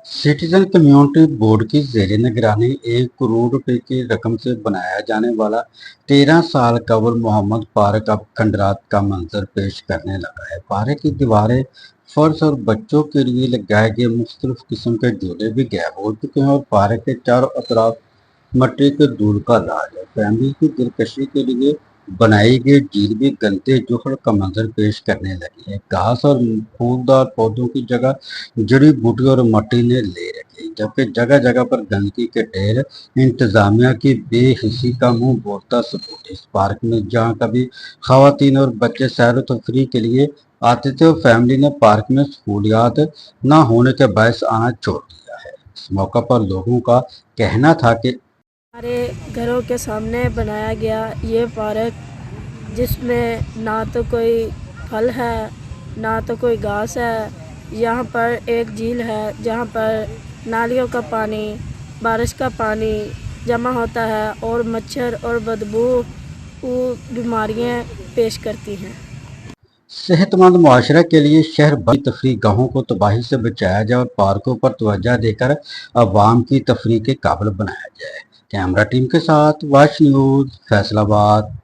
Citizen community board की ज़ेर निगरानी 1 करोड़ रुपए की रकम से बनाया जाने वाला 13 साल कबल मोहम्मद पार्क अब खंडरात का मंजर पेश करने लगा है। पार्क की दीवारें, फर्श और बच्चों के लिए लगाए गए मुख्तलिफ किस्म के झूले भी गायब हो चुके हैं और पार्क के चारों अतराफ मट्टी के धूल का राज है। फैमिली की दिलकशी के लिए बनाई गई झील भी गंदे जोहर का मंजर पेश करने लगी है। घास और फूलदार पौधों की जगह जड़ी बूटी और मट्टी ने ले रखी, जबकि जगह जगह पर गंदगी के ढेर इंतजामिया की बेहिसी का मुंह बोलता सबूत। इस पार्क में जहाँ कभी खवातीन और बच्चे सैर तफरी के लिए आते थे, और फैमिली ने पार्क में सहूलियात न होने के बायस आना छोड़ दिया है। इस मौका पर लोगों का कहना था कि हमारे घरों के सामने बनाया गया ये पार्क, जिसमें ना तो कोई फल है ना तो कोई घास है। यहाँ पर एक झील है जहाँ पर नालियों का पानी, बारिश का पानी जमा होता है और मच्छर और बदबू बीमारियाँ पेश करती हैं। सेहतमंद मुआशरा के लिए शहर भर की तफरीह गाहों को तबाही से बचाया जाए और पार्कों पर तवज्जो देकर अवाम की तफरीह के काबिल बनाया जाए। कैमरा टीम के साथ वाच न्यूज़, फैसलाबाद।